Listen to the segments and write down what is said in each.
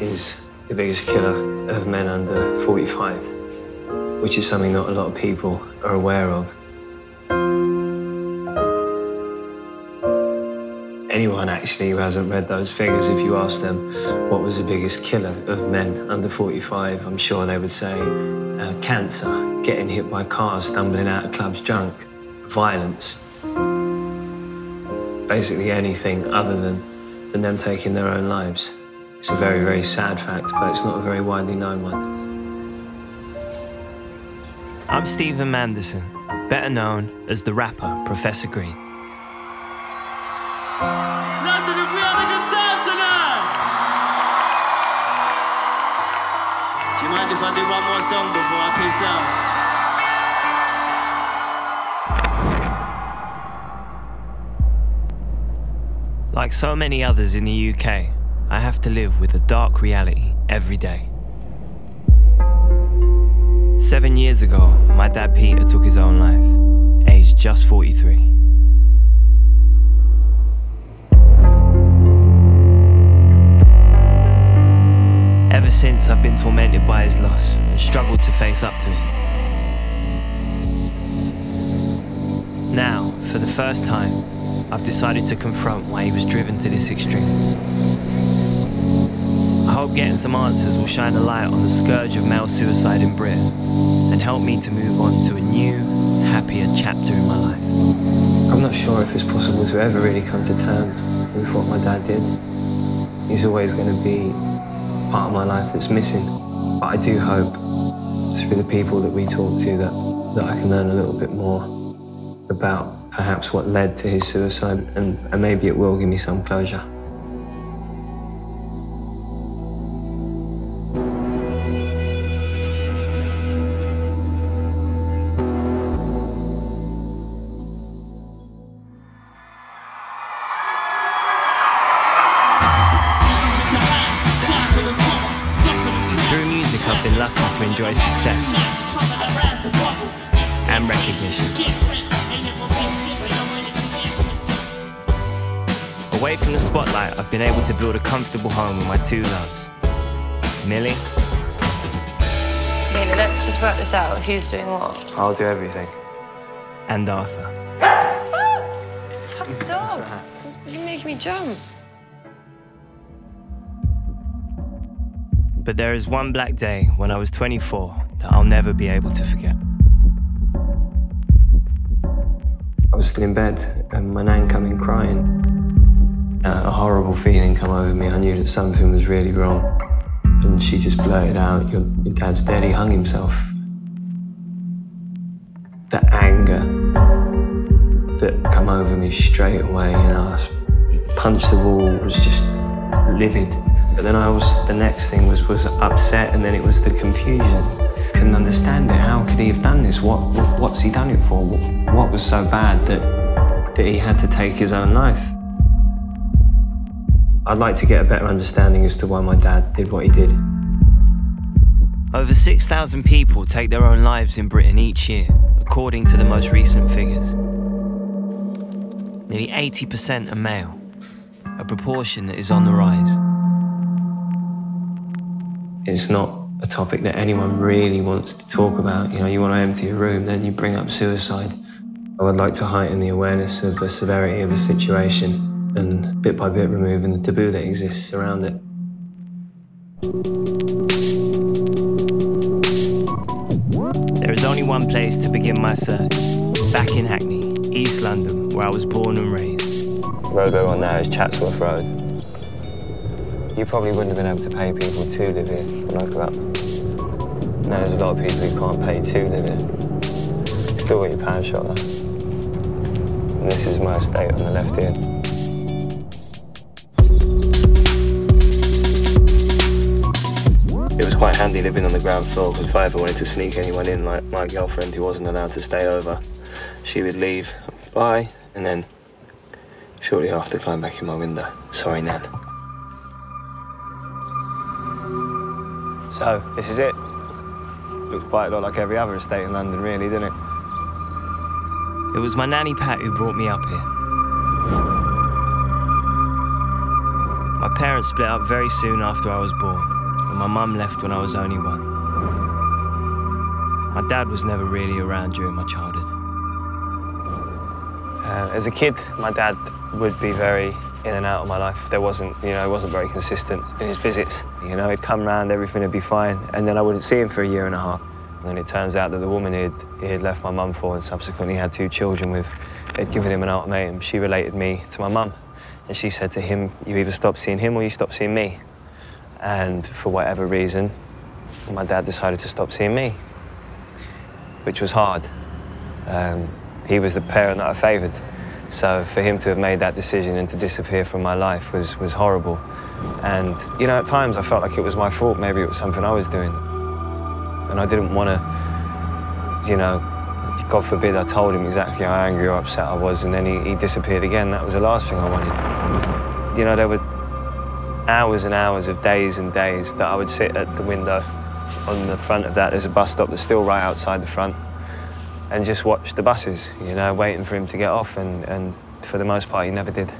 is the biggest killer of men under 45, which is something not a lot of people are aware of. Anyone actually who hasn't read those figures, if you ask them what was the biggest killer of men under 45, I'm sure they would say cancer, getting hit by cars, stumbling out of clubs drunk, violence. Basically anything other than them taking their own lives. It's a very, very sad fact, but it's not a very widely known one. I'm Stephen Manderson, better known as the rapper Professor Green. London, if we had a good time tonight! Do you mind if I do one more song before I peace out? Like so many others in the UK, I have to live with a dark reality every day. 7 years ago, my dad Peter took his own life, aged just 43. Ever since, I've been tormented by his loss and struggled to face up to it. Now, for the first time, I've decided to confront why he was driven to this extreme. I hope getting some answers will shine a light on the scourge of male suicide in Britain and help me to move on to a new, happier chapter in my life. I'm not sure if it's possible to ever really come to terms with what my dad did. He's always going to be part of my life that's missing. But I do hope, through the people that we talk to, that I can learn a little bit more about perhaps what led to his suicide, and maybe it will give me some closure. I've been lucky to enjoy success and recognition. Away from the spotlight, I've been able to build a comfortable home with my two loves, Millie. Okay, let's just work this out. Who's doing what? I'll do everything. And Arthur. Fuck dog. You're making me jump. But there is one black day when I was 24 that I'll never be able to forget. I was still in bed and my nan came in crying. A horrible feeling came over me. I knew that something was really wrong. And she just blurted out, your dad's dead, he hung himself. The anger that came over me straight away, and I punched the wall, was just livid. But then the next thing was upset, and then it was the confusion. Couldn't understand it. How could he have done this? What's he done it for? What was so bad that he had to take his own life? I'd like to get a better understanding as to why my dad did what he did. Over 6,000 people take their own lives in Britain each year, according to the most recent figures. Nearly 80% are male, a proportion that is on the rise. It's not a topic that anyone really wants to talk about. You know, you want to empty a room, then you bring up suicide. I would like to heighten the awareness of the severity of the situation and bit by bit removing the taboo that exists around it. There is only one place to begin my search, back in Hackney, East London, where I was born and raised. The road we're on now is Chatsworth Road. You probably wouldn't have been able to pay people to live here when I grew up. Now there's a lot of people who can't pay to live here. Still got your pound shot though. And this is my estate on the left here. It was quite handy living on the ground floor, because if I ever wanted to sneak anyone in, like my girlfriend who wasn't allowed to stay over, she would leave, bye, and then shortly after climb back in my window. Sorry, Nan. So, this is it. Looks quite a lot like every other estate in London, really, doesn't it? It was my nanny Pat who brought me up here. My My parents split up very soon after I was born, and my mum left when I was only 1. My dad was never really around during my childhood. As a kid, my dad would be very in and out of my life. There wasn't, he wasn't very consistent in his visits. He'd come round, everything would be fine, and then I wouldn't see him for a year and a half. And it turns out that the woman he had left my mum for and subsequently had 2 children with, had given him an ultimatum. She related me to my mum, and she said to him, you either stop seeing him or you stop seeing me. And for whatever reason, my dad decided to stop seeing me, which was hard. He was the parent that I favoured. So for him to have made that decision and to disappear from my life was horrible. And, at times I felt like it was my fault. Maybe it was something I was doing. And I didn't want to, God forbid I told him exactly how angry or upset I was, and then he disappeared again. That was the last thing I wanted. There were hours and hours of days and days that I would sit at the window on the front of that. There's a bus stop that's still right outside the front, and just watch the buses, waiting for him to get off, and for the most part, he never did.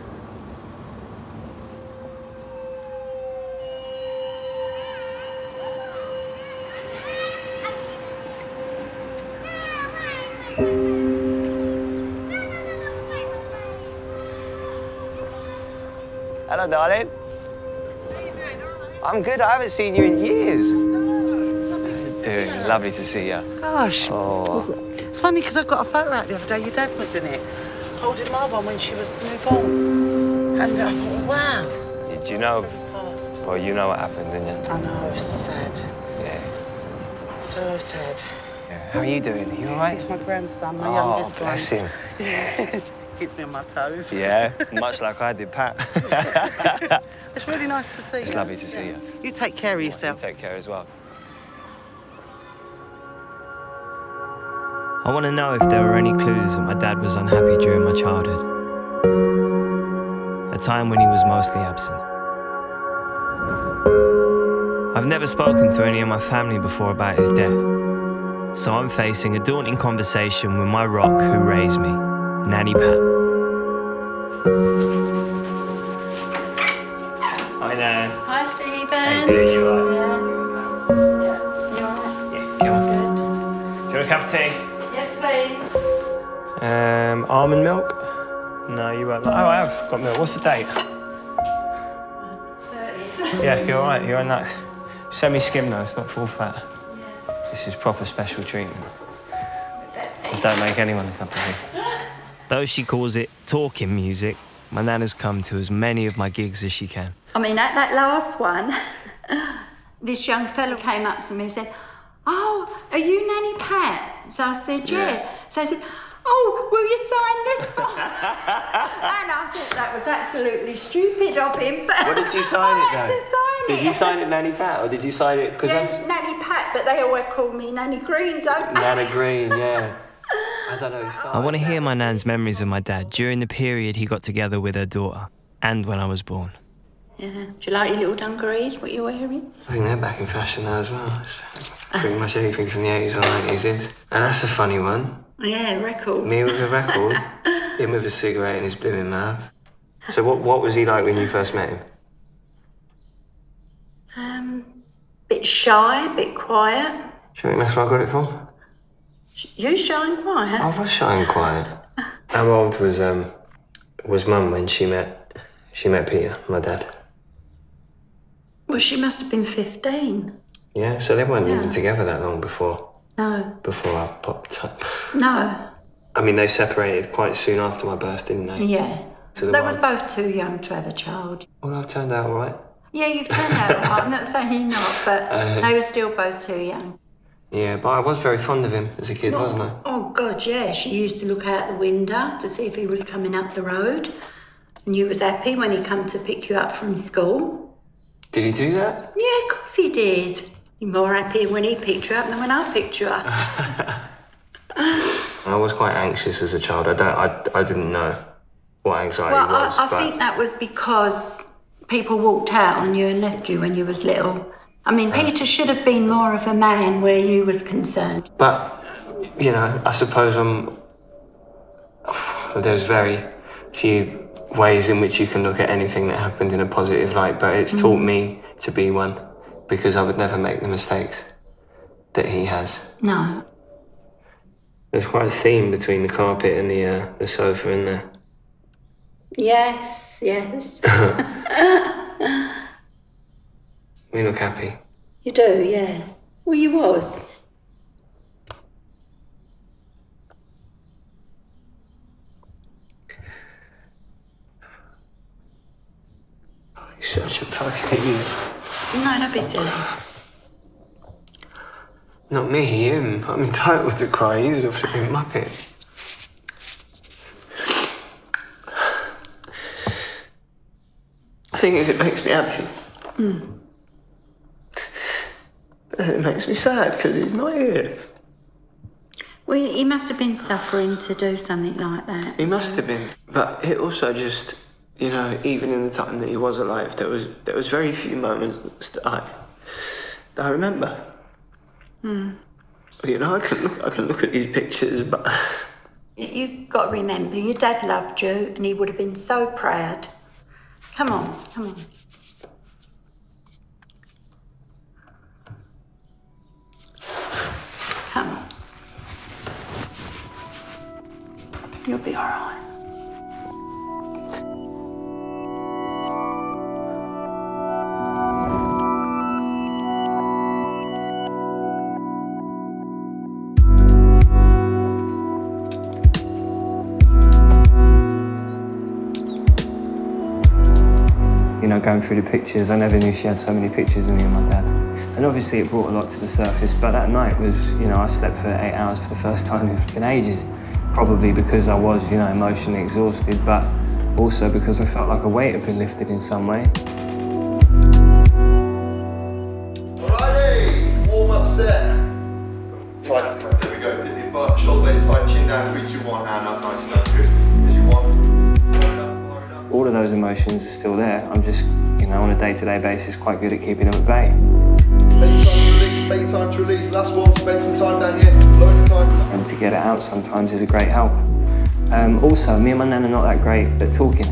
Hello, darling. How are you doing? All right? I'm good. I haven't seen you in years. Oh, lovely to see you. Lovely to see you. Gosh. Oh. It's funny because I got a photo out the other day. Your dad was in it, holding my one when she was newborn. And I thought, wow. Did you know? Past. Well, you know what happened, didn't you? I know, it's sad. Yeah. So sad. Yeah. How are you doing? Are you all right? It's my grandson, my Oh, youngest one. bless him. Yeah. Keeps me on my toes. Yeah, much like I did, Pat. It's really nice to see you. It's lovely to see you. You take care of You yourself. take care as well. I want to know if there were any clues that my dad was unhappy during my childhood. A time when he was mostly absent. I've never spoken to any of my family before about his death, so I'm facing a daunting conversation with my rock who raised me, Nanny Pat. Hi, Nan. Hi, Stephen. How you doing? You all right? Yeah. You all right? Yeah, come on. Good. Do you want a cup of tea? Yes, please. Almond milk? No, you won't. Oh, I have got milk. What's the date? 30th. Yeah, you're all right. You're on that semi-skim though. It's not full fat. This is proper special treatment. Don't make anyone a cup of tea. Though she calls it talking music, my nana's come to as many of my gigs as she can. I mean, at that last one, this young fellow came up to me and said, "Oh, are you Nanny Pat?" So I said, yeah. So I said, "Oh, will you sign this form?" And I thought that was absolutely stupid of him. But What did you sign I it had though? to sign Did you sign it Nanny Pat or did you sign it because that's Nanny Pat, but they always call me Nanny Green, don't they? Nana Green? Yeah. I don't know. I want to hear my nan's memories of my dad during the period he got together with her daughter and when I was born. Yeah. Do you like your little dungarees? What you're wearing? I think they're back in fashion now as well. It's pretty much anything from the 80s or 90s is. And that's a funny one. Yeah, records. Me with a record, him with a cigarette in his blooming mouth. So what was he like when you first met him? Bit shy, bit quiet. Do you think that's where I got it from? You shy and quiet. I was shy and quiet. How old was Mum when she met Peter, my dad? Well, she must have been 15. Yeah, so they weren't even together that long before No. I popped up. No. I mean, they separated quite soon after my birth, didn't they? Yeah. To the They one- was both too young to have a child. Well, I've turned out all right. Yeah, you've turned out all right. I'm not saying you're not, but they were still both too young. Yeah, but I was very fond of him as a kid, wasn't I? Oh, God, yeah. She used to look out the window to see if he was coming up the road. And you was happy when he come to pick you up from school. Did he do that? Yeah, of course he did. You're more happy when he picked you up than when I picked you up. I was quite anxious as a child. I didn't know what anxiety was. I but think that was because people walked out on you and left you when you was little. I mean, Peter should have been more of a man where you was concerned. But, I suppose there's very few ways in which you can look at anything that happened in a positive light, but it's taught me to be one, because I would never make the mistakes that he has. No. There's quite a theme between the carpet and the sofa in there. Yes, yes. We look happy. You do, yeah. Well, you was. You're such a fucking... No, don't be silly. Not me, him. I'm entitled to cry. He's a flipping muppet. The thing is, it makes me happy. And it makes me sad because he's not here. Well, he must have been suffering to do something like that. He must have been. But it also just, you know, even in the time that he was alive, there was very few moments that I remember. You know, I can look at these pictures, but... You've got to remember, your dad loved you and he would have been so proud. Come on, come on. Come on. You'll be all right. You know, going through the pictures, I never knew she had so many pictures of me and my dad. And obviously it brought a lot to the surface, but that night was, you know, I slept for 8 hours for the first time in ages. Probably because I was, you know, emotionally exhausted, but also because I felt like a weight had been lifted in some way. Alrighty, warm up set. Tight, there we go. Dip your butt, shoulder blades tight, chin down, 3, 2, 1, and up, nice and up, good. As you want. Fire it up. All of those emotions are still there. I'm just, you know, on a day-to-day basis, quite good at keeping them at bay. Take your time to release, last one, spend some time down here, load of time. And to get it out sometimes is a great help. Also, me and my nan are not that great at talking.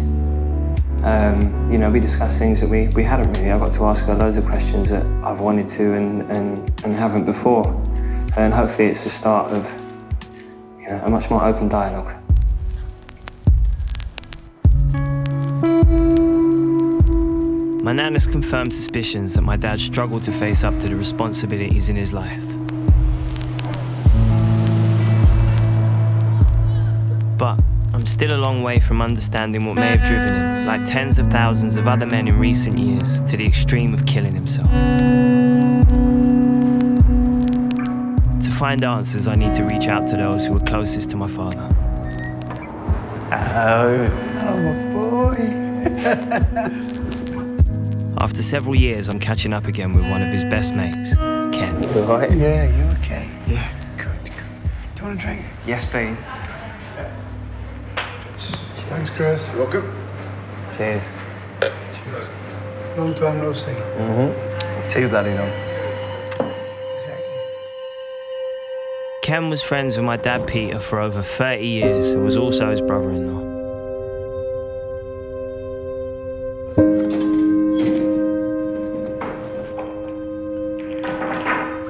You know, we discuss things that we hadn't really. I got to ask her loads of questions that I've wanted to and haven't before. And hopefully it's the start of, you know, a much more open dialogue. My nan has confirmed suspicions that my dad struggled to face up to the responsibilities in his life. But I'm still a long way from understanding what may have driven him, like tens of thousands of other men in recent years, to the extreme of killing himself. To find answers, I need to reach out to those who were closest to my father. Oh, my boy. After several years, I'm catching up again with one of his best mates, Ken. You all right? Yeah, you okay? Yeah. Good, good. Do you want a drink? Yes, please. Thanks, Chris. You're welcome. Cheers. Cheers. Long time no see. Too bloody long. Exactly. Ken was friends with my dad Peter for over 30 years and was also his brother-in-law.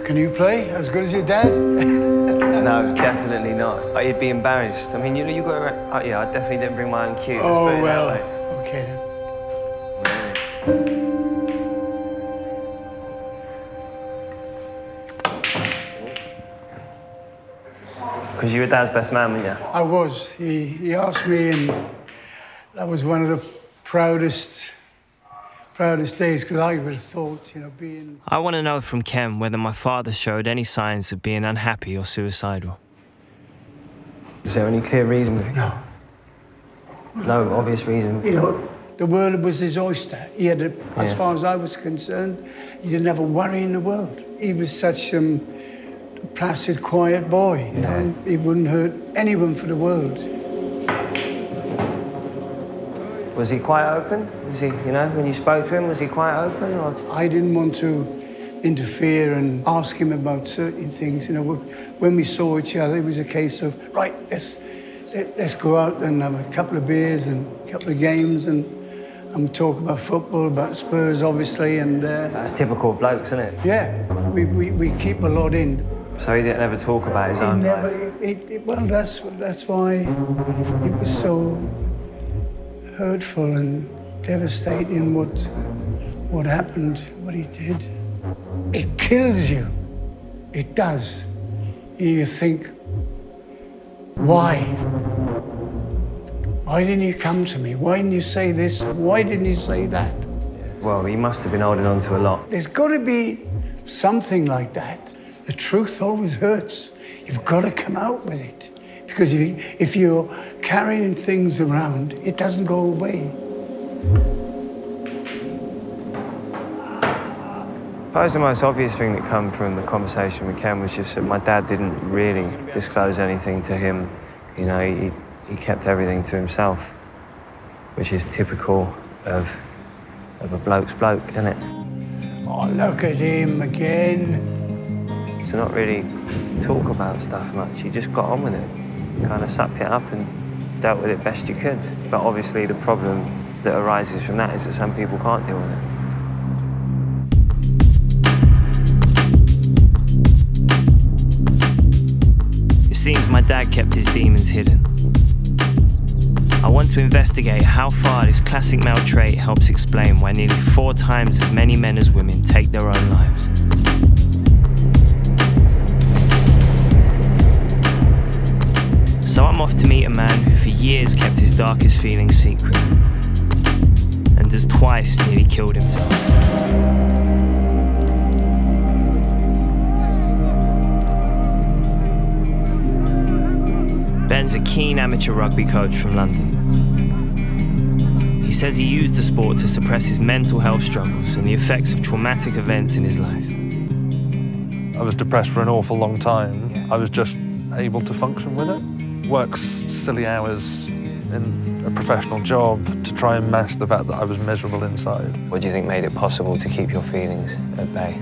Can you play as good as your dad? No, definitely not. He'd be embarrassed. I mean, you got. Oh, yeah, I definitely didn't bring my own cue. Oh, well. Okay then. Because you were Dad's best man, weren't you? I was. He asked me, and that was one of the proudest days, because I would have thought, you know, being... I want to know from Ken whether my father showed any signs of being unhappy or suicidal. Was there any clear reason? No. No obvious reason? You know, the world was his oyster. He had, as far as I was concerned, he didn't have a worry in the world. He was such a placid, quiet boy, you know, and he wouldn't hurt anyone for the world. Was he quite open? Was he, you know, when you spoke to him, was he quite open? Or? I didn't want to interfere and ask him about certain things. You know, when we saw each other, it was a case of, right, let's let's go out and have a couple of beers and a couple of games and talk about football, about Spurs, obviously, and... That's typical of blokes, isn't it? Yeah, we keep a lot in. So he didn't ever talk about his own life? Well, that's why it was so hurtful and devastating what happened, what he did. It kills you. It does. You think, why? Why didn't you come to me? Why didn't you say this? Why didn't you say that? Well, he must have been holding on to a lot. There's got to be something like that. The truth always hurts. You've got to come out with it. Because if you're carrying things around, it doesn't go away. I suppose the most obvious thing that came from the conversation with Ken was just that my dad didn't really disclose anything to him. You know, he kept everything to himself, which is typical of a bloke's bloke, isn't it? Oh, look at him again. To not really talk about stuff much, you just got on with it. Kind of sucked it up and dealt with it best you could. But obviously the problem that arises from that is that some people can't deal with it. It seems my dad kept his demons hidden. I want to investigate how far this classic male trait helps explain why nearly 4 times as many men as women take their own lives. So I'm off to meet a man who for years kept his darkest feelings secret and has twice nearly killed himself. Ben's a keen amateur rugby coach from London. He says he used the sport to suppress his mental health struggles and the effects of traumatic events in his life. I was depressed for an awful long time. I was just able to function with it. Work silly hours in a professional job to try and mask the fact that I was miserable inside. What do you think made it possible to keep your feelings at bay?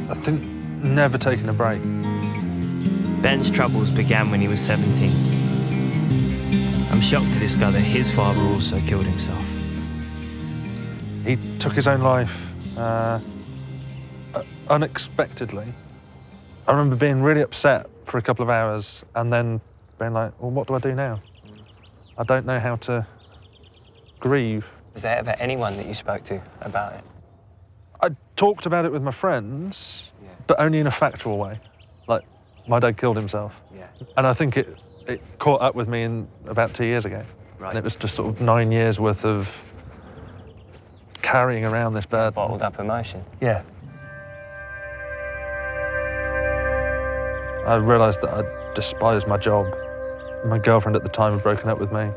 I think never taking a break. Ben's troubles began when he was 17. I'm shocked to discover that his father also killed himself. He took his own life unexpectedly. I remember being really upset for a couple of hours and then being like, well, what do I do now? I don't know how to grieve. Was there ever anyone that you spoke to about it? I talked about it with my friends, but only in a factual way. Like, my dad killed himself. Yeah. And I think it caught up with me in about 2 years ago. Right. And it was just sort of 9 years worth of carrying around this burden. Bottled up emotion. Yeah. I realised that I despised my job. My girlfriend at the time had broken up with me.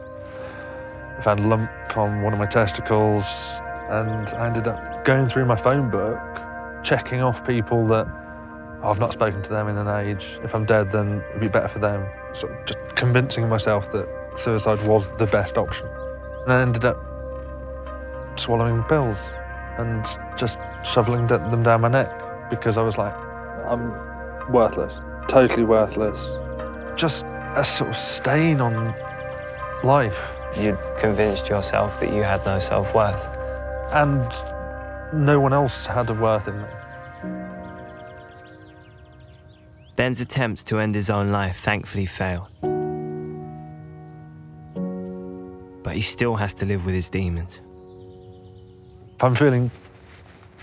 I found a lump on one of my testicles, and I ended up going through my phone book, checking off people that I've not spoken to them in an age. If I'm dead, then it'd be better for them. So just convincing myself that suicide was the best option. And I ended up swallowing pills and just shoveling them down my neck because I was like, I'm worthless, totally worthless. Just a sort of stain on life. You'd convinced yourself that you had no self-worth. And no one else had a worth in me. Ben's attempts to end his own life thankfully failed. But he still has to live with his demons. If I'm feeling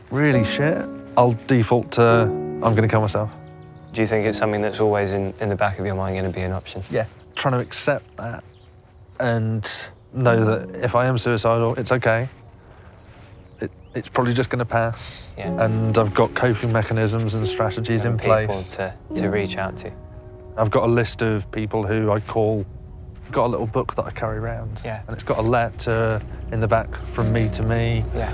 really shit, I'll default to, I'm going to kill myself. Do you think it's something that's always in the back of your mind going to be an option? Yeah, trying to accept that and know that if I am suicidal, it's okay. It's probably just going to pass. Yeah. And I've got coping mechanisms and strategies in place. People to reach out to. I've got a list of people who I call, got a little book that I carry around. Yeah. And it's got a letter in the back from me to me. Yeah.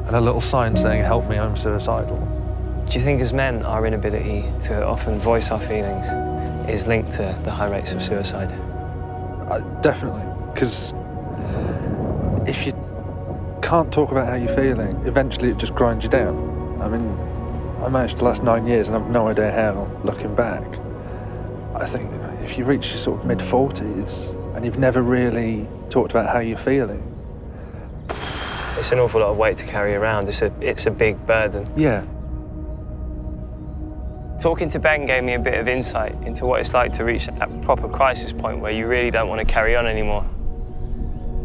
And a little sign saying, help me, I'm suicidal. Do you think as men, our inability to often voice our feelings is linked to the high rates of suicide? Definitely, because if you can't talk about how you're feeling, eventually it just grinds you down. I mean, I managed to last 9 years and I've no idea how, looking back. I think if you reach your sort of mid-40s and you've never really talked about how you're feeling, it's an awful lot of weight to carry around. It's a big burden. Yeah. Talking to Ben gave me a bit of insight into what it's like to reach that proper crisis point where you really don't want to carry on anymore.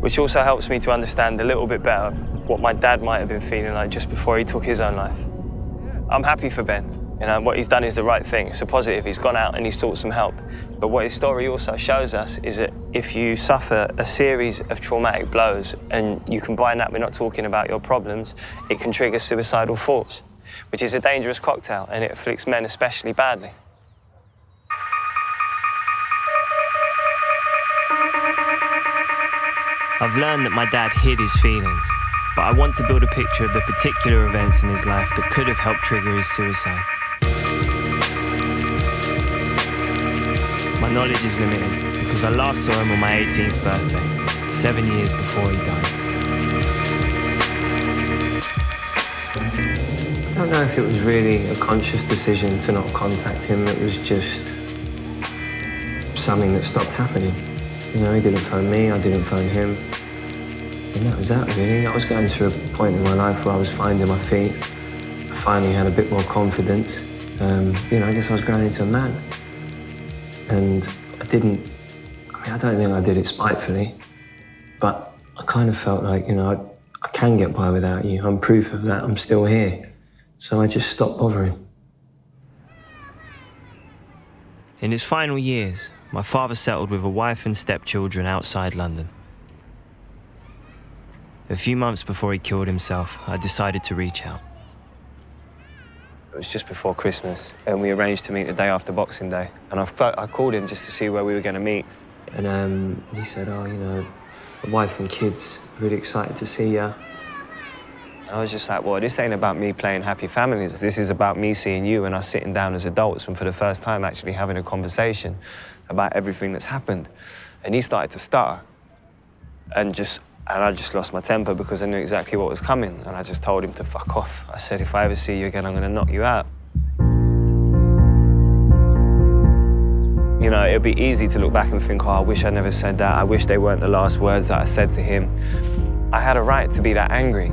Which also helps me to understand a little bit better what my dad might have been feeling like just before he took his own life. I'm happy for Ben. You know, what he's done is the right thing. It's a positive. He's gone out and he's sought some help. But what his story also shows us is that if you suffer a series of traumatic blows and you combine that with not talking about your problems, it can trigger suicidal thoughts, which is a dangerous cocktail, and it afflicts men especially badly. I've learned that my dad hid his feelings, but I want to build a picture of the particular events in his life that could have helped trigger his suicide. My knowledge is limited because I last saw him on my 18th birthday, 7 years before he died. I don't know if it was really a conscious decision to not contact him. It was just something that stopped happening. You know, he didn't phone me, I didn't phone him. And that was that, really. I was going through a point in my life where I was finding my feet. I finally had a bit more confidence. You know, I guess I was growing into a man. And I don't think I did it spitefully, but I kind of felt like, you know, I can get by without you. I'm proof of that. I'm still here. So I just stopped bothering. In his final years, my father settled with a wife and stepchildren outside London. A few months before he killed himself, I decided to reach out. It was just before Christmas, and we arranged to meet the day after Boxing Day. And I called him just to see where we were going to meet. And he said, oh, you know, the wife and kids, really excited to see you. I was just like, well, this ain't about me playing happy families. This is about me seeing you and us sitting down as adults and for the first time actually having a conversation about everything that's happened. And he started to stutter. And I just lost my temper because I knew exactly what was coming. And I just told him to fuck off. I said, if I ever see you again, I'm going to knock you out. You know, it'd be easy to look back and think, oh, I wish I never said that. I wish they weren't the last words that I said to him. I had a right to be that angry.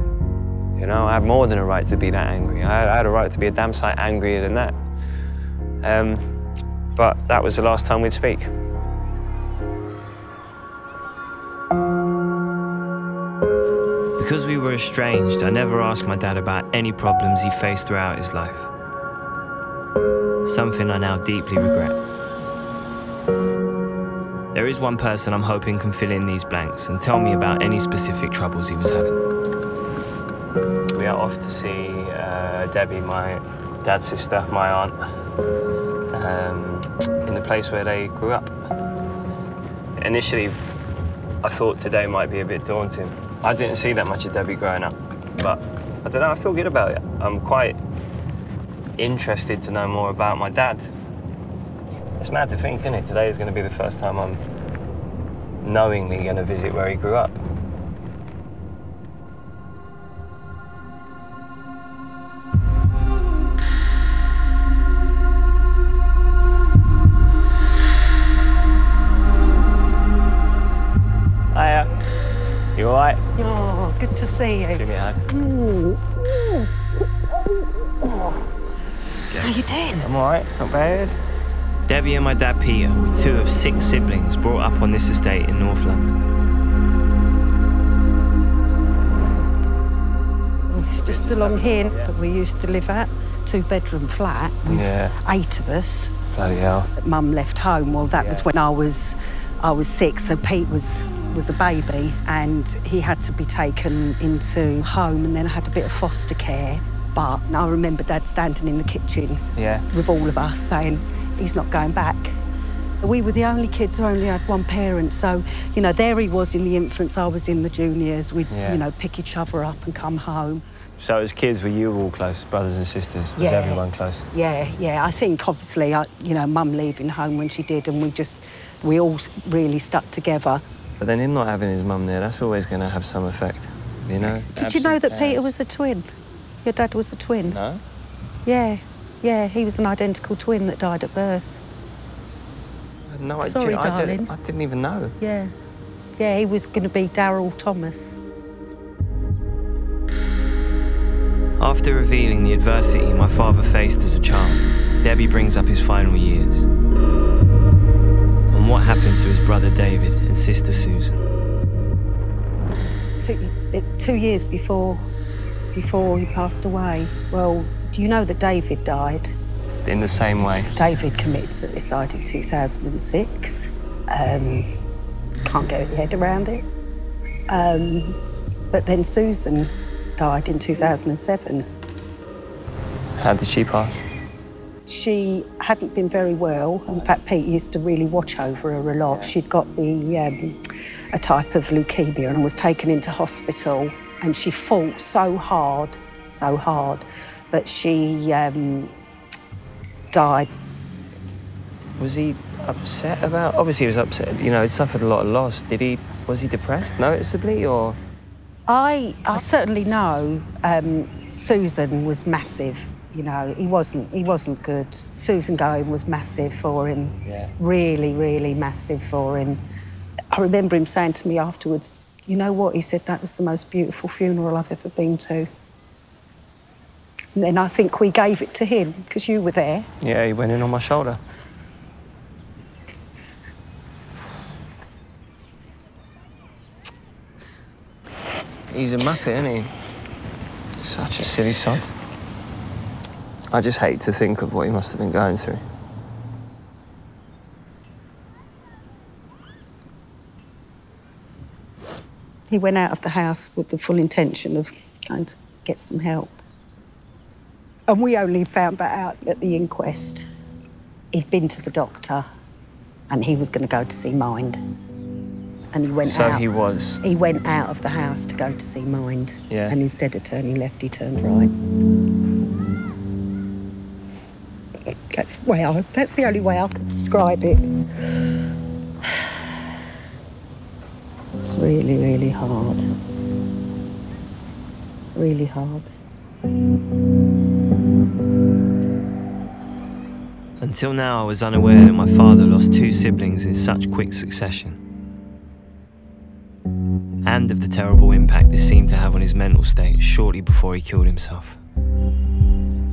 You know, I had more than a right to be that angry. I had a right to be a damn sight angrier than that. But that was the last time we'd speak. Because we were estranged, I never asked my dad about any problems he faced throughout his life. Something I now deeply regret. There is one person I'm hoping can fill in these blanks and tell me about any specific troubles he was having. We are off to see Debbie, my dad's sister, my aunt, in the place where they grew up. Initially, I thought today might be a bit daunting. I didn't see that much of Debbie growing up, but I don't know, I feel good about it. I'm quite interested to know more about my dad. It's mad to think, isn't it? Today is going to be the first time I'm knowingly going to visit where he grew up. Hiya. You all right? Oh, good to see you. Give me a hug. How you doing? I'm all right, not bad. Debbie and my dad Peter were 2 of 6 siblings brought up on this estate in North London. It's just along here that we used to live at, 2-bedroom flat with 8 of us. Bloody hell. Mum left home. Well, that was when I was 6, so Pete was a baby, and he had to be taken into home and then had a bit of foster care. But I remember Dad standing in the kitchen with all of us saying, he's not going back. We were the only kids who only had one parent, so, you know, there he was in the infants, I was in the juniors. We'd, you know, pick each other up and come home. So as kids, were you all close, brothers and sisters? Was everyone close? Yeah. I think, obviously, you know, Mum leaving home when she did, and we all really stuck together. But then him not having his mum there, that's always going to have some effect, you know? Did you know that Peter was a twin? Your dad was a twin? No. Yeah, he was an identical twin that died at birth. No, Sorry, darling. I didn't even know. Yeah. Yeah, he was going to be Daryl Thomas. After revealing the adversity my father faced as a child, Debbie brings up his final years and what happened to his brother David and sister Susan. 2 years before he passed away, well, do you know that David died? In the same way. David committed suicide in 2006. Can't get your head around it. But then Susan died in 2007. How did she pass? She hadn't been very well. In fact, Pete used to really watch over her a lot. She'd got a type of leukemia and was taken into hospital, and she fought so hard, that she died. Was he upset about? Obviously, he was upset. You know, he suffered a lot of loss. Was he depressed noticeably, or? I certainly know Susan was massive. You know, he wasn't good. Susan going was massive for him. Yeah. Really, really massive for him. I remember him saying to me afterwards, you know what? He said, that was the most beautiful funeral I've ever been to. And then I think we gave it to him, because you were there. Yeah, he went in on my shoulder. He's a muppet, isn't he? Such a silly sod. I just hate to think of what he must have been going through. He went out of the house with the full intention of going to get some help. And we only found that out at the inquest. He'd been to the doctor and he was going to go to see Mind. And he went out. So he was? He went out of the house to go to see Mind. Yeah. And instead of turning left, he turned right. That's the only way I could describe it. It's really, really hard. Really hard. Until now, I was unaware that my father lost 2 siblings in such quick succession, and of the terrible impact this seemed to have on his mental state shortly before he killed himself.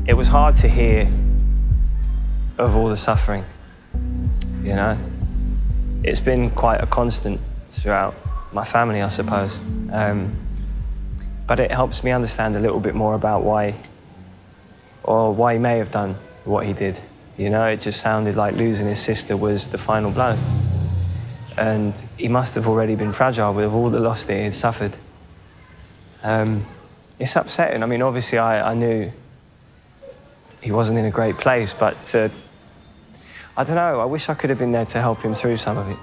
It was hard to hear of all the suffering, you know? It's been quite a constant throughout my family, I suppose. But it helps me understand a little bit more about why he may have done what he did. You know, it just sounded like losing his sister was the final blow. And he must have already been fragile with all the loss that he had suffered. It's upsetting. I mean, obviously, I knew he wasn't in a great place, but I don't know, I wish I could have been there to help him through some of it.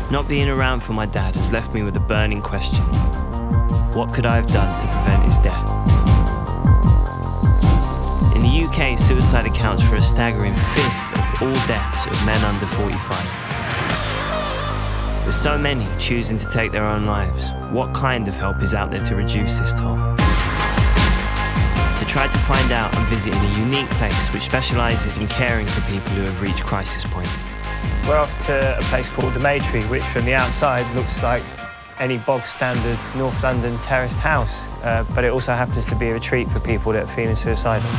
Not being around for my dad has left me with a burning question. What could I have done to prevent his death? In the UK, suicide accounts for a staggering 1/5 of all deaths of men under 45. With so many choosing to take their own lives, what kind of help is out there to reduce this toll? To try to find out, I'm visiting a unique place which specialises in caring for people who have reached crisis point. We're off to a place called the Maytree, which from the outside looks like any bog standard North London terraced house, but it also happens to be a retreat for people that are feeling suicidal.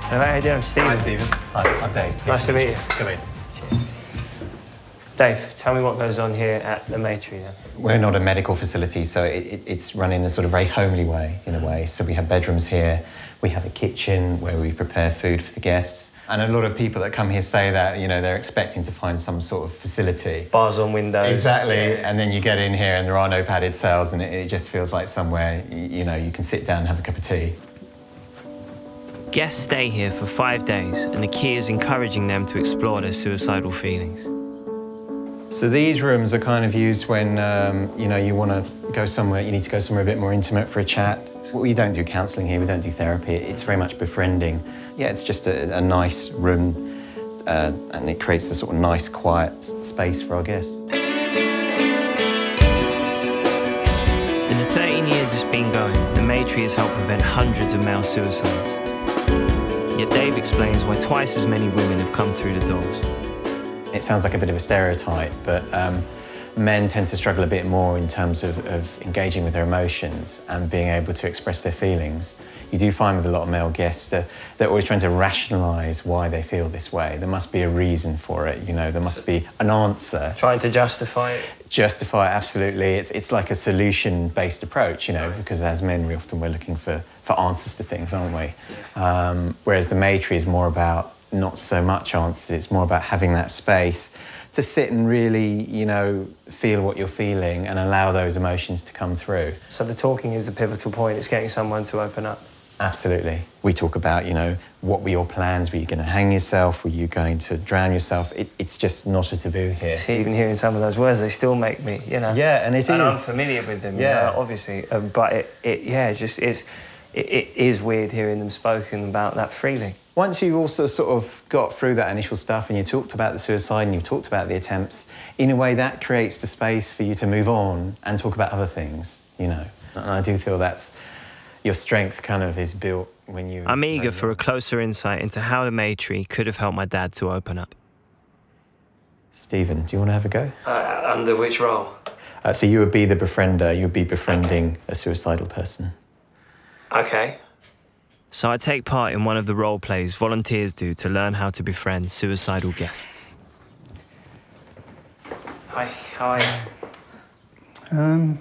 Hello, how you doing? I'm Steve. Hi, Stephen. Hi, I'm Dave. Nice to meet you. Come in. Dave, tell me what goes on here at the Maytree then. We're not a medical facility, so it's run in a sort of very homely way, in a way. So we have bedrooms here, we have a kitchen where we prepare food for the guests. And a lot of people that come here say that, you know, they're expecting to find some sort of facility. Bars on windows. Exactly, yeah. And then you get in here and there are no padded cells and it just feels like somewhere, you know, you can sit down and have a cup of tea. Guests stay here for 5 days, and the key is encouraging them to explore their suicidal feelings. So these rooms are kind of used when, you know, you want to go somewhere, you need to go somewhere a bit more intimate for a chat. We don't do counselling here, we don't do therapy. It's very much befriending. Yeah, it's just a nice room and it creates a sort of nice, quiet space for our guests. In the 13 years it's been going, the Maytree has helped prevent hundreds of male suicides. Yet Dave explains why twice as many women have come through the doors. It sounds like a bit of a stereotype, but men tend to struggle a bit more in terms of engaging with their emotions and being able to express their feelings. You do find with a lot of male guests that they're always trying to rationalise why they feel this way. There must be a reason for it, you know, there must be an answer. Trying to justify it. Justify it, absolutely. It's like a solution-based approach, you know, because as men we're looking for answers to things, aren't we? Whereas the Maytree is more about not so much answers, it's more about having that space to sit and really, you know, feel what you're feeling and allow those emotions to come through. So the talking is the pivotal point, it's getting someone to open up. Absolutely. We talk about, you know, what were your plans? Were you going to hang yourself? Were you going to drown yourself? It's just not a taboo here. See, even hearing some of those words, they still make me, you know. Yeah, and it is. And I'm familiar with them, yeah, you know, obviously. But it is weird hearing them spoken about that freely. Once you've also sort of got through that initial stuff and you talked about the suicide and you've talked about the attempts, in a way that creates the space for you to move on and talk about other things, you know. And I do feel that's your strength kind of is built when you... I'm eager for a closer insight into how the Maytree could have helped my dad to open up. Stephen, do you want to have a go? Under which role? So you would be the befriender, you would be befriending a suicidal person. Okay. So I take part in one of the role plays volunteers do to learn how to befriend suicidal guests. Hi, how are you? I'm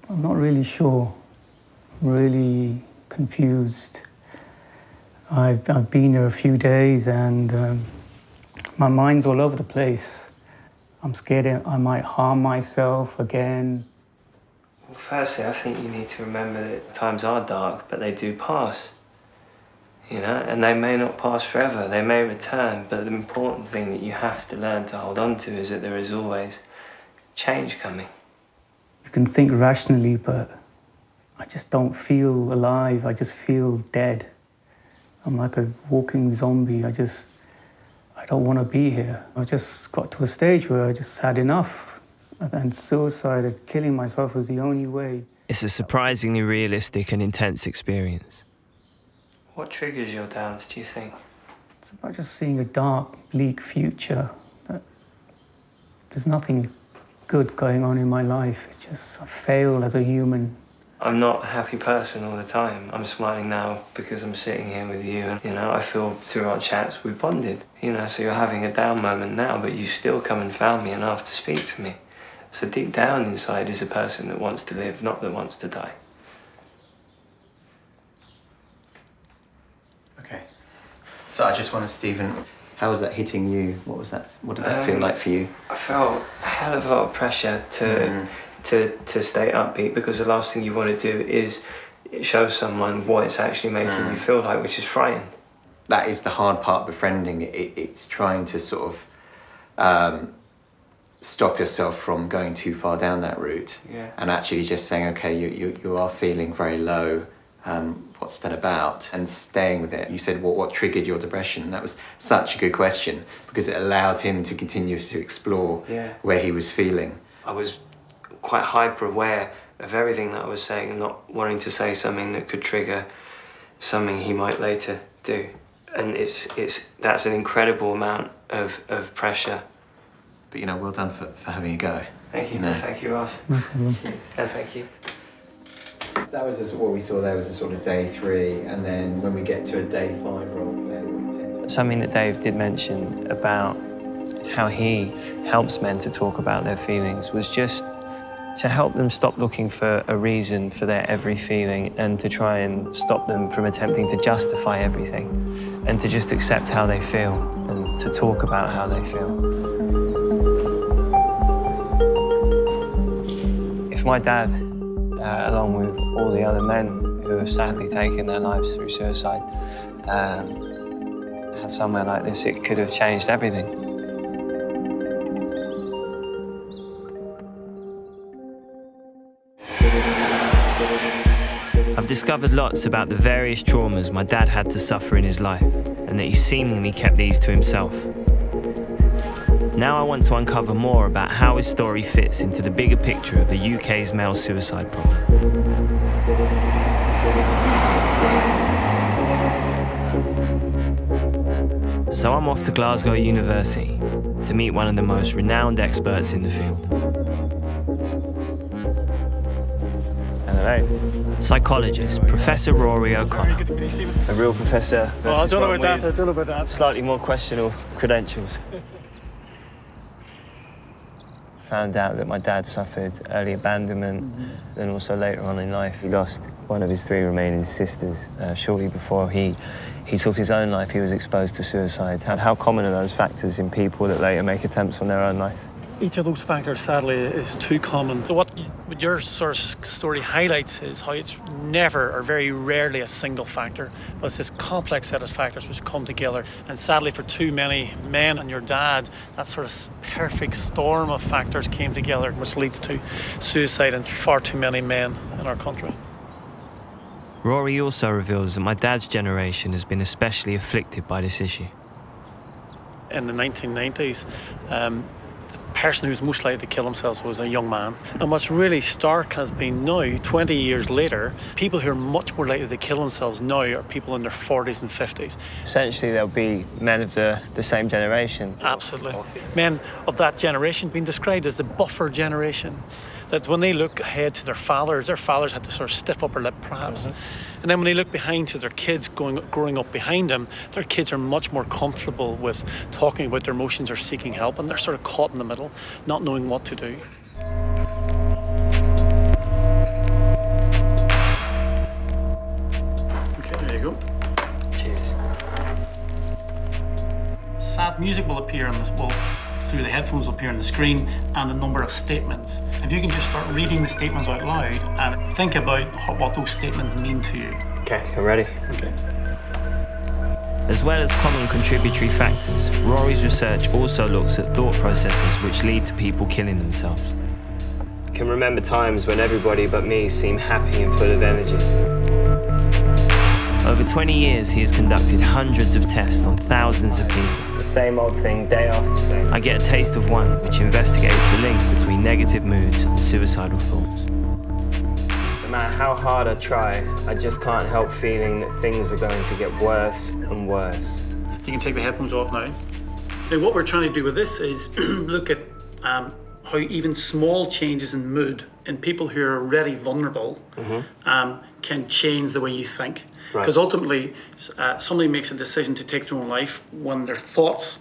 not really sure. Really confused. I've been there a few days and my mind's all over the place. I'm scared I might harm myself again. Well, firstly, I think you need to remember that times are dark, but they do pass. You know, and they may not pass forever, they may return, but the important thing that you have to learn to hold on to is that there is always change coming. You can think rationally, but I just don't feel alive, I just feel dead. I'm like a walking zombie, I don't want to be here. I just got to a stage where I just had enough. And suicide and killing myself was the only way. It's a surprisingly realistic and intense experience. What triggers your doubts, do you think? It's about just seeing a dark, bleak future. There's nothing good going on in my life. It's just I fail as a human. I'm not a happy person all the time. I'm smiling now because I'm sitting here with you. And, you know, I feel through our chats we've bonded. You know, so you're having a down moment now, but you still come and found me and asked to speak to me. So deep down inside is a person that wants to live, not that wants to die. Okay. So I just wonder, Stephen, how was that hitting you? What was that? What did that feel like for you? I felt a hell of a lot of pressure to stay upbeat, because the last thing you want to do is show someone what it's actually making you feel like, which is frightened. That is the hard part of befriending. It's trying to sort of stop yourself from going too far down that route, and actually just saying, okay, you are feeling very low. What's that about? And staying with it. You said, what triggered your depression? That was such a good question, because it allowed him to continue to explore where he was feeling. I was quite hyper aware of everything that I was saying and not wanting to say something that could trigger something he might later do. And that's an incredible amount of pressure. But, you know, well done for having a go. Thank you. know. Thank you, Ross. No problem. And thank you. That was what we saw there was a sort of day 3, and then when we get to a day 5 role play, we tend to... Something that Dave did mention about how he helps men to talk about their feelings was just to help them stop looking for a reason for their every feeling and to try and stop them from attempting to justify everything and to just accept how they feel and to talk about how they feel. If my dad, along with all the other men who have sadly taken their lives through suicide, had somewhere like this, it could have changed everything. I've discovered lots about the various traumas my dad had to suffer in his life, and that he seemingly kept these to himself. Now I want to uncover more about how his story fits into the bigger picture of the UK's male suicide problem. So I'm off to Glasgow University to meet one of the most renowned experts in the field. Hello. Psychologist, Professor Rory O'Connor. A real professor. Oh, I don't know about that, I don't know about that. Slightly more questionable credentials. Found out that my dad suffered early abandonment, and also later on in life he lost one of his 3 remaining sisters. Shortly before he took his own life, he was exposed to suicide. How common are those factors in people that later make attempts on their own life? Each of those factors, sadly, is too common. So what your sort of story highlights is how it's never or very rarely a single factor, but it's this complex set of factors which come together. And sadly, for too many men and your dad, that sort of perfect storm of factors came together, which leads to suicide in far too many men in our country. Rory also reveals that my dad's generation has been especially afflicted by this issue. In the 1990s, the person who was most likely to kill themselves was a young man. And what's really stark has been now, 20 years later, people who are much more likely to kill themselves now are people in their 40s and 50s. Essentially, there'll be men of the same generation. Absolutely. Men of that generation being described as the buffer generation. That when they look ahead to their fathers had to sort of stiff upper lip, perhaps. And then when they look behind to their kids growing up behind them, their kids are much more comfortable with talking about their emotions or seeking help, and they're sort of caught in the middle, not knowing what to do. Okay, there you go. Cheers. Sad music will appear on this wall. Through the headphones will appear on the screen, and a number of statements. If you can just start reading the statements out loud and think about what those statements mean to you. Okay, I'm ready. Okay. As well as common contributory factors, Rory's research also looks at thought processes which lead to people killing themselves. I can remember times when everybody but me seemed happy and full of energy. Over 20 years, he has conducted hundreds of tests on thousands of people. The same old thing, day after day. I get a taste of one which investigates the link between negative moods and suicidal thoughts. No matter how hard I try, I just can't help feeling that things are going to get worse and worse. You can take the headphones off now. Now, what we're trying to do with this is look at how even small changes in mood in people who are already vulnerable can change the way you think. Because ultimately, somebody makes a decision to take their own life when their thoughts,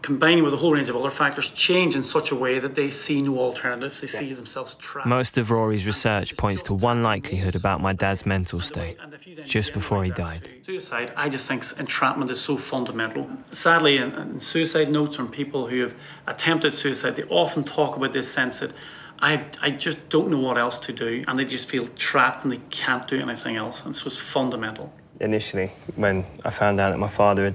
combining with a whole range of other factors, change in such a way that they see no alternatives. They see themselves trapped. Most of Rory's research points to one likelihood about my dad's mental state, just before he died. Suicide, I just think entrapment is so fundamental. Sadly, in suicide notes from people who have attempted suicide, they often talk about this sense that I just don't know what else to do, and they just feel trapped and they can't do anything else, and so it's fundamental. Initially, when I found out that my father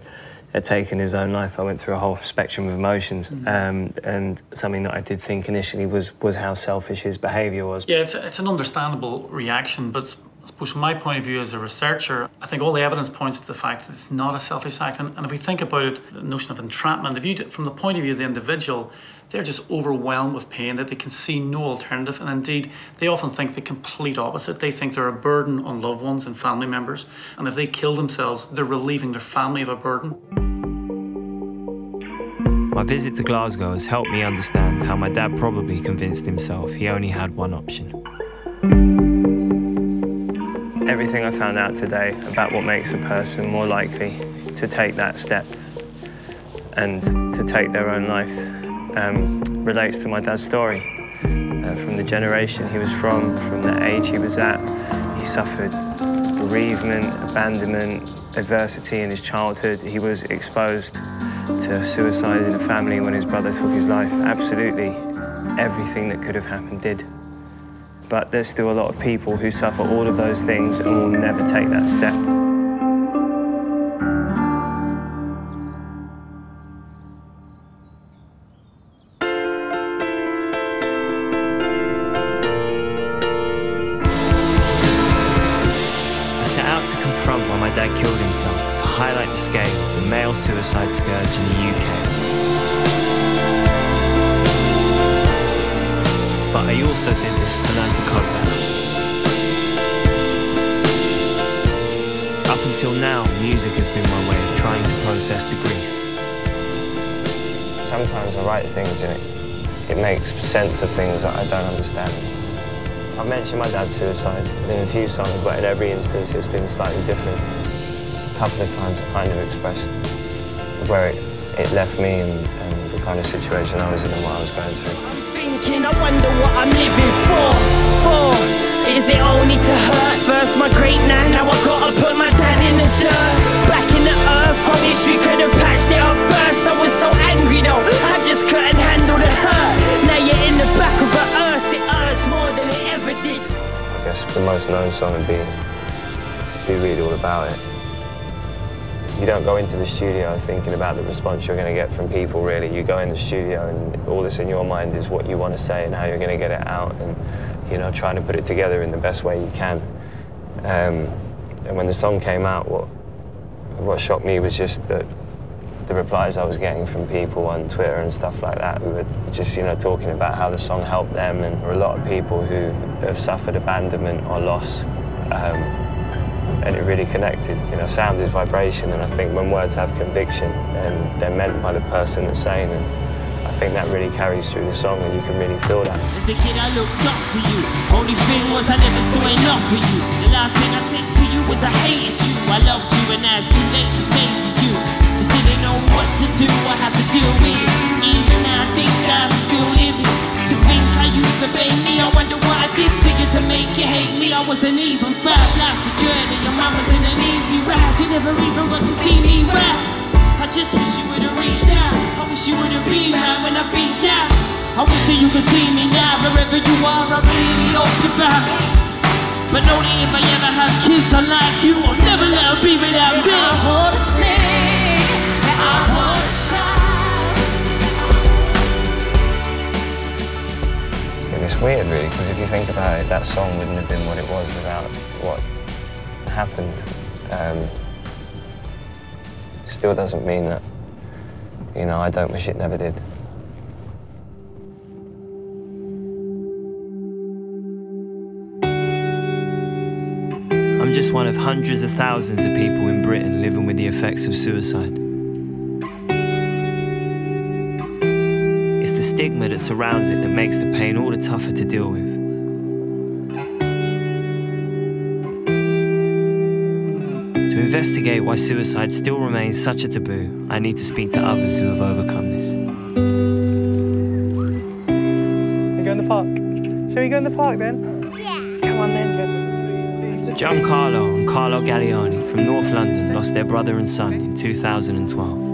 had taken his own life, I went through a whole spectrum of emotions, and something that I did think initially was how selfish his behaviour was. Yeah, it's an understandable reaction, but I suppose from my point of view as a researcher, I think all the evidence points to the fact that it's not a selfish act, and if we think about it, the notion of entrapment, from the point of view of the individual, they're just overwhelmed with pain, that they can see no alternative, and indeed, they often think the complete opposite. They think they're a burden on loved ones and family members, and if they kill themselves, they're relieving their family of a burden. My visit to Glasgow has helped me understand how my dad probably convinced himself he only had one option. Everything I found out today about what makes a person more likely to take that step and to take their own life relates to my dad's story. From the generation he was from the age he was at, he suffered bereavement, abandonment, adversity in his childhood. He was exposed to suicide in the family when his brother took his life. Absolutely everything that could have happened did. But there's still a lot of people who suffer all of those things and will never take that step. dad killed himself to highlight the scale of the male suicide scourge in the UK. But I also did this to learn to cope better. Up until now, music has been my way of trying to process the grief. Sometimes I write things and it makes sense of things that I don't understand. I've mentioned my dad's suicide in a few songs, but in every instance it's been slightly different. A couple of times I kind of expressed where it left me and the kind of situation I was in and what I was going through. I'm thinking, I wonder what I'm living for. Is it only to hurt? First my great nan, now I gotta put my dad in the dirt. Back in the earth, I wish we could have patched it up first. I was so angry though, I just couldn't handle the hurt. Now you're in the back of a hearse, it hurts more than it ever did. I guess the most known song would be Really All About It. You don't go into the studio thinking about the response you're going to get from people, really. You go in the studio and all that's in your mind is what you want to say and how you're going to get it out and, you know, trying to put it together in the best way you can. And when the song came out, what shocked me was just that the replies I was getting from people on Twitter and stuff like that who were just, you know, talking about how the song helped them. And there are a lot of people who have suffered abandonment or loss. And it really connected. You know, sound is vibration, and I think when words have conviction, and they're meant by the person that's saying them, I think that really carries through the song, and you can really feel that. As a kid, I looked up to you. Only thing was I never saw enough of you. The last thing I said to you was I hated you. I loved you, and now it's too late to say to you. Just didn't know what to do. I had to deal with it. Even now, I think I'm still living. To think I used to blame me. I wonder what I did to you to make you hate me. I wasn't even 5. Life's a journey. Your mum was in an easy ride. You never even got to see me ride. I just wish you would have reached out. I wish you would have been around when I've been down. I wish that you could see me now. Wherever you are, I really hope you're back. But know that if I ever have kids unlike you, I'll never let them be without me. I wanna sing, I wanna shout. It's weird, really, because if you think about it, that song wouldn't have been what it was without what happened. It still doesn't mean that, you know, I don't wish it never did. I'm just one of hundreds of thousands of people in Britain living with the effects of suicide. It's the stigma that surrounds it that makes the pain all the tougher to deal with. To investigate why suicide still remains such a taboo, I need to speak to others who have overcome this. We go in the park? Shall we go in the park then? Yeah. Come on then. Giancarlo and Carlo Galliani from North London lost their brother and son in 2012.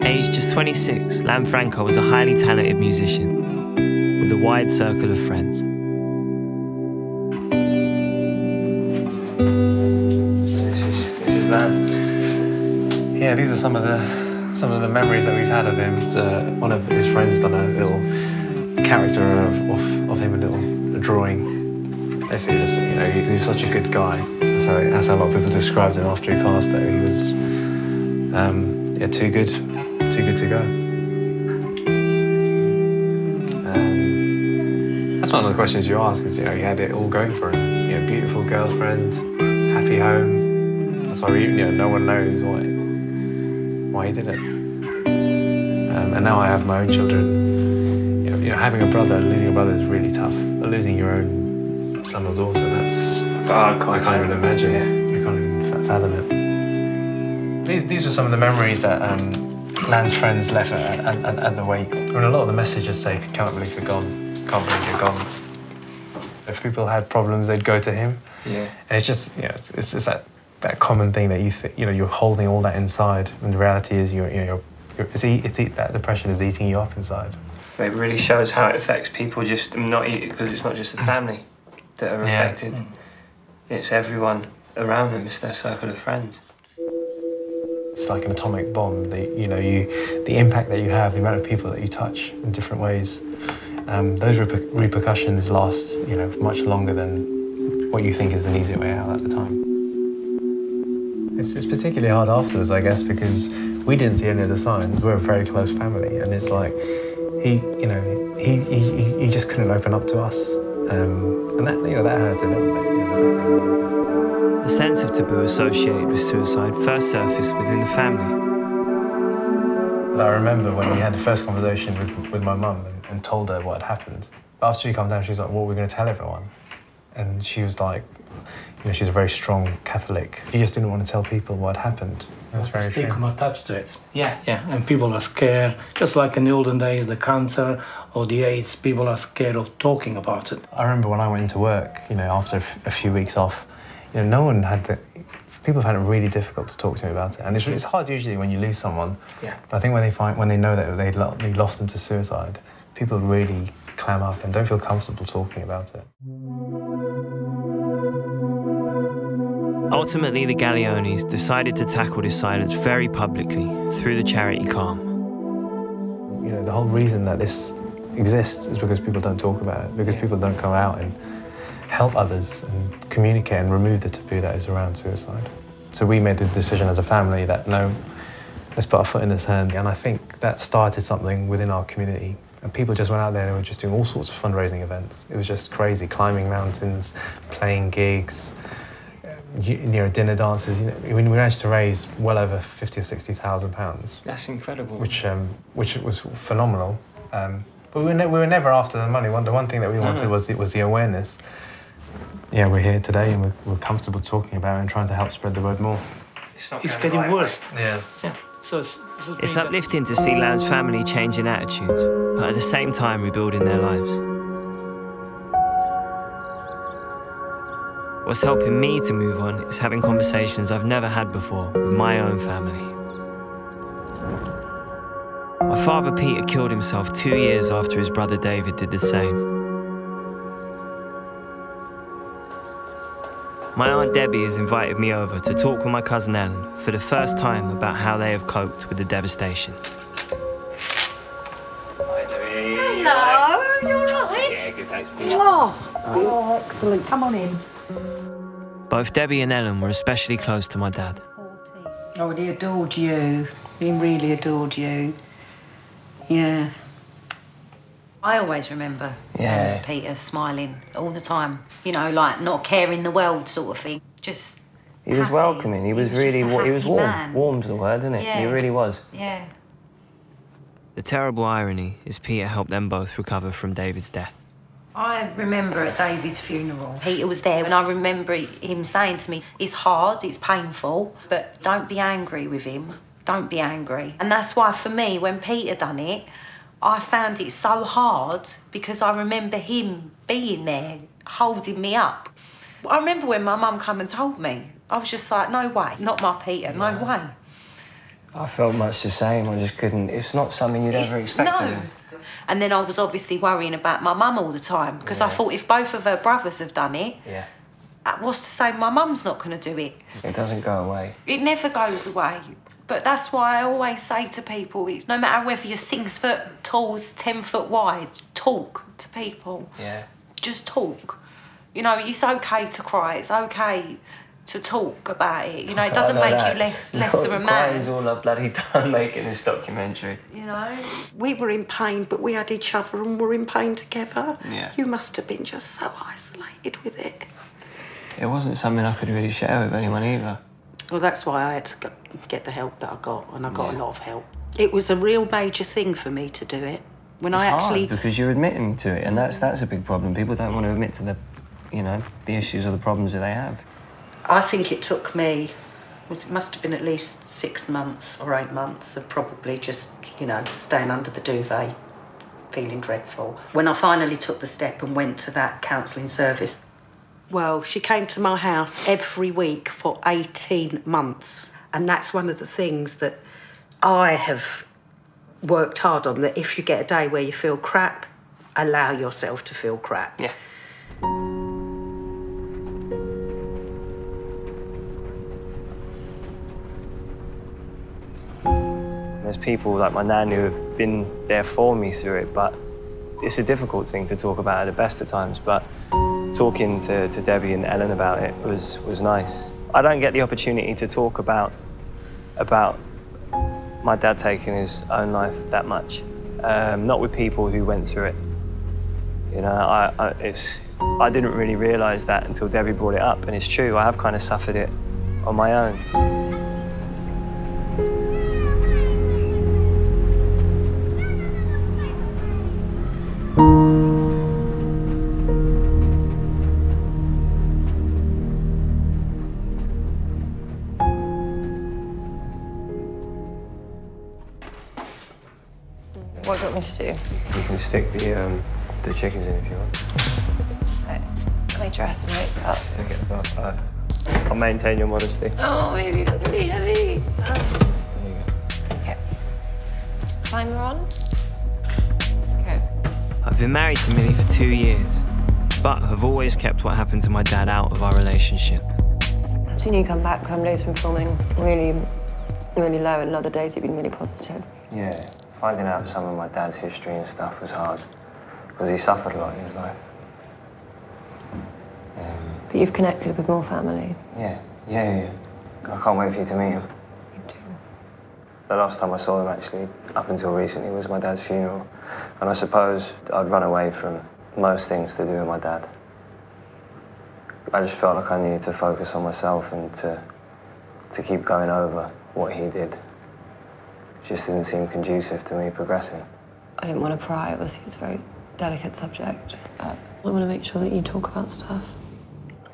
Aged just 26, Lanfranco was a highly talented musician with a wide circle of friends. This is Lan. Yeah, these are some of the memories that we've had of him. One of his friends done a little character of him, a little drawing. Basically, just, you know, he was such a good guy. That's how a lot of people described him after he passed. That he was, yeah, too good to go. That's one of the questions you ask. Is, you know, he had it all going for him. You know, beautiful girlfriend, happy home. That's why, you know, no one knows why he did it. And now I have my own children. You know, having a brother, losing a brother is really tough. But losing your own son or daughter, that's... I can't even imagine it. I can't even fathom it. These were some of the memories that Lan's friends left at the wake. And a lot of the messages say, can't believe you're gone, can't believe you're gone. If people had problems, they'd go to him. Yeah. And it's just, you know, it's just that common thing that you know, you're holding all that inside, and the reality is that depression is eating you up inside. It really shows how it affects people, just not because it's not just the family that are affected. It's everyone around them. It's their circle of friends. It's like an atomic bomb. The impact that you have, the amount of people that you touch in different ways, those repercussions last, you know, much longer than what you think is an easy way out at the time. It's particularly hard afterwards, I guess, because we didn't see any of the signs. We're a very close family, and it's like he just couldn't open up to us, and that, you know, that hurt a little bit. You know. The sense of taboo associated with suicide first surfaced within the family. I remember when we had the first conversation with my mum and told her what had happened. After she came down, she was like, "What are we going to tell everyone?" And she was like, you know, she's a very strong Catholic. She just didn't want to tell people what had happened. That's very true. Stigma attached to it. Yeah. Yeah, and people are scared. Just like in the olden days, the cancer or the AIDS, people are scared of talking about it. I remember when I went into work, you know, after a few weeks off, you know, no one had the... People found it really difficult to talk to me about it. And it's hard usually when you lose someone. Yeah. But I think when they know that they lost them to suicide, people really clam up and don't feel comfortable talking about it. Ultimately, the Galeonis decided to tackle this silence very publicly through the charity Calm. You know, the whole reason that this exists is because people don't talk about it, because people don't go out and help others and communicate and remove the taboo that is around suicide. So we made the decision as a family that, no, let's put our foot in this hand. And I think that started something within our community. And people just went out there and were just doing all sorts of fundraising events. It was just crazy, climbing mountains, playing gigs, you know, dinner dances. You know, we managed to raise well over £50,000 or £60,000. That's incredible. Which was phenomenal. But we were never after the money. The one thing that we wanted was the awareness. Yeah, we're here today and we're comfortable talking about it and trying to help spread the word more. It's getting worse. Yeah. Yeah. So it's uplifting to see Lan's family changing attitudes, but at the same time rebuilding their lives. What's helping me to move on is having conversations I've never had before with my own family. My father Peter killed himself 2 years after his brother David did the same. My Aunt Debbie has invited me over to talk with my cousin Ellen for the first time about how they have coped with the devastation. Hello, you all right? Yeah, good, thanks. Oh, excellent. Come on in. Both Debbie and Ellen were especially close to my dad. Oh, he adored you. He really adored you. Yeah. I always remember Peter smiling all the time. You know, like not caring the world sort of thing. Just He was welcoming. He was really... He was warm. Man. Warm's the word, isn't it? Yeah. He really was. Yeah. The terrible irony is Peter helped them both recover from David's death. I remember at David's funeral, Peter was there, and I remember him saying to me, it's hard, it's painful, but don't be angry with him. Don't be angry. And that's why, for me, when Peter done it, I found it so hard because I remember him being there, holding me up. I remember when my mum came and told me, I was just like, no way, not my Peter, no way. I felt much the same. I just couldn't... It's not something you'd ever expect. No. And then I was obviously worrying about my mum all the time because I thought if both of her brothers have done it, what's to say my mum's not going to do it? It doesn't go away. It never goes away. But that's why I always say to people, it's no matter whether you're 6 foot tall, 10 foot wide, talk to people. Yeah. Just talk. You know, it's okay to cry. It's okay to talk about it. You know, it doesn't make you lesser a man. Crying's all I've bloody done making this documentary. You know? We were in pain, but we had each other and were in pain together. Yeah. You must have been just so isolated with it. It wasn't something I could really share with anyone either. Well, that's why I had to get the help that I got, and I got a lot of help. It was a real major thing for me to do it. When It's I actually... hard because you're admitting to it, and that's a big problem. People don't want to admit to the, you know, the issues or the problems that they have. I think it took me, it must have been at least 6 months or 8 months of probably just, you know, staying under the duvet, feeling dreadful. When I finally took the step and went to that counselling service, well, she came to my house every week for 18 months. And that's one of the things that I have worked hard on, that if you get a day where you feel crap, allow yourself to feel crap. Yeah. There's people like my nan who have been there for me through it, but it's a difficult thing to talk about at the best of times, but talking to Debbie and Ellen about it was nice. I don't get the opportunity to talk about my dad taking his own life that much. Not with people who went through it. You know, I didn't really realise that until Debbie brought it up, and it's true, I have kind of suffered it on my own. What do you want me to do? You can stick the chickens in if you want. Right. Let me dress and wake up. Stick it above. I'll maintain your modesty. Oh, maybe that's really heavy. There you go. Okay. Timer on? Okay. I've been married to Millie for 2 years, but have always kept what happened to my dad out of our relationship. I've seen you come back, some days from filming really, really low, and other days you've been really positive. Yeah, finding out some of my dad's history and stuff was hard, because he suffered a lot in his life. But you've connected with more family. Yeah. I can't wait for you to meet him. Me too. The last time I saw him, actually, up until recently, was my dad's funeral. And I suppose I'd run away from most things to do with my dad. I just felt like I needed to focus on myself and to keep going over what he did. It just didn't seem conducive to me progressing. I didn't want to pry, obviously it's a very delicate subject. But I want to make sure that you talk about stuff.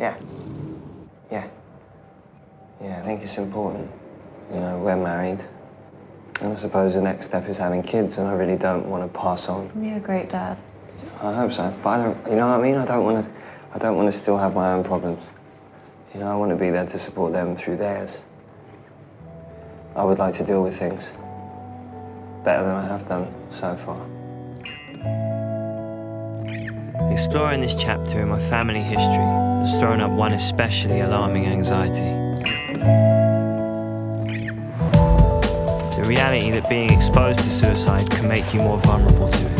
Yeah, I think it's important. You know, we're married. And I suppose the next step is having kids, and I really don't want to pass on. You're a great dad. I hope so, but I don't, you know what I mean? I don't want to still have my own problems. You know, I want to be there to support them through theirs. I would like to deal with things better than I have done so far. Exploring this chapter in my family history has thrown up one especially alarming anxiety. The reality that being exposed to suicide can make you more vulnerable to it.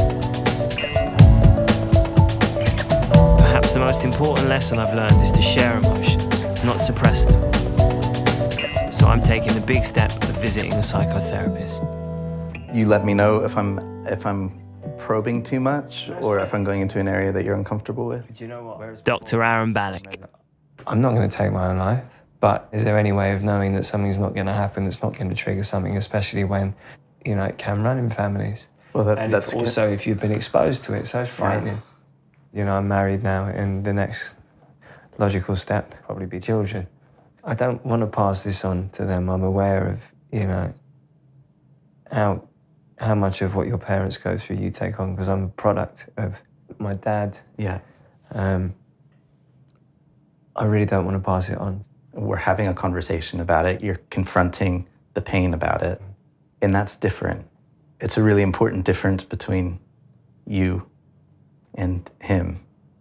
Perhaps the most important lesson I've learned is to share emotions, not suppress them. So I'm taking the big step of visiting a psychotherapist. You let me know if I'm probing too much or if I'm going into an area that you're uncomfortable with. Do you know what? Dr. Aaron Ballack. I'm not going to take my own life, but is there any way of knowing that something's not going to happen, that's not going to trigger something, especially when, you know, it can run in families? Well, that's also if you've been exposed to it, so it's frightening. Yeah. You know, I'm married now, and the next logical step probably be children. I don't want to pass this on to them. I'm aware of, you know, how much of what your parents go through you take on, because I'm a product of my dad. Yeah. I really don't want to pass it on. We're having a conversation about it. You're confronting the pain about it, and that's different. It's a really important difference between you and him.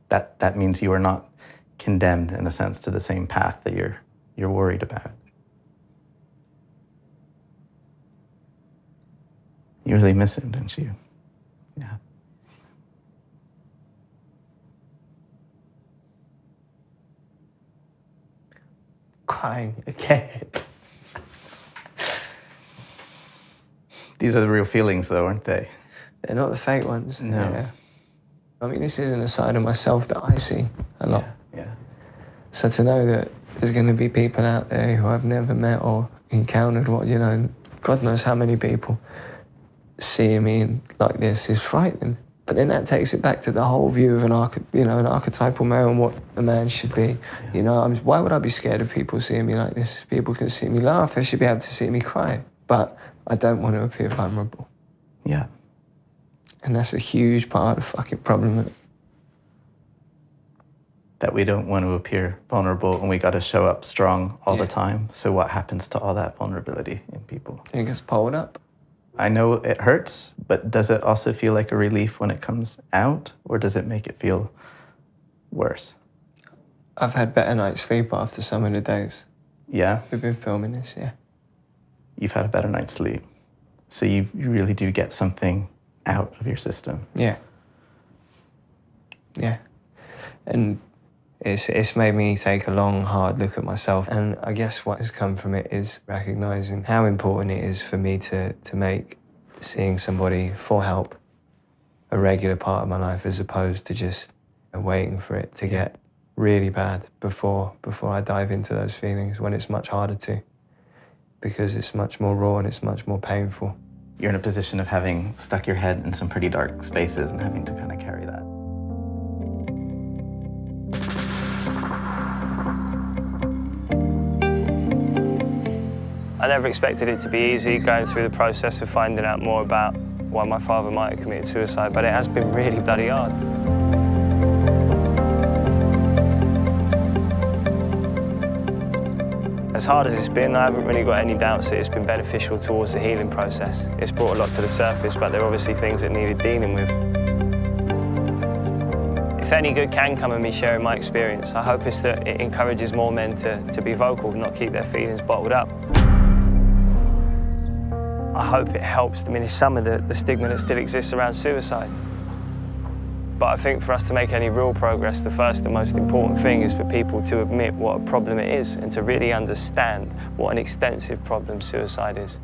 That means you are not condemned, in a sense, to the same path that you're worried about. You really miss him, don't you? Yeah. Crying again. These are the real feelings, though, aren't they? They're not the fake ones. No. Yeah. I mean, this isn't a side of myself that I see a lot. Yeah. So to know that there's going to be people out there who I've never met or encountered, what, you know, God knows how many people seeing me like this is frightening. But then that takes it back to the whole view of an archetypal male and what a man should be. Yeah. You know, why would I be scared of people seeing me like this? People can see me laugh, they should be able to see me cry. But I don't want to appear vulnerable. Yeah. And that's a huge part of the fucking problem. That we don't want to appear vulnerable and we got to show up strong all the time. So what happens to all that vulnerability in people? It gets pulled up. I know it hurts, but does it also feel like a relief when it comes out, or does it make it feel worse? I've had better night's sleep after some of the days. Yeah? We've been filming this, yeah. You've had a better night's sleep. So you really do get something out of your system. Yeah. Yeah. And it's made me take a long, hard look at myself. And I guess what has come from it is recognising how important it is for me to make seeing somebody for help a regular part of my life, as opposed to just waiting for it to get really bad before I dive into those feelings, when it's much harder to, because it's much more raw and it's much more painful. You're in a position of having stuck your head in some pretty dark spaces and having to kind of carry that. I never expected it to be easy going through the process of finding out more about why my father might have committed suicide, but it has been really bloody hard. As hard as it's been, I haven't really got any doubts that it's been beneficial towards the healing process. It's brought a lot to the surface, but there are obviously things that needed dealing with. If any good can come of me sharing my experience, I hope it's that it encourages more men to be vocal, not keep their feelings bottled up. I hope it helps diminish some of the stigma that still exists around suicide. But I think for us to make any real progress, the first and most important thing is for people to admit what a problem it is and to really understand what an extensive problem suicide is.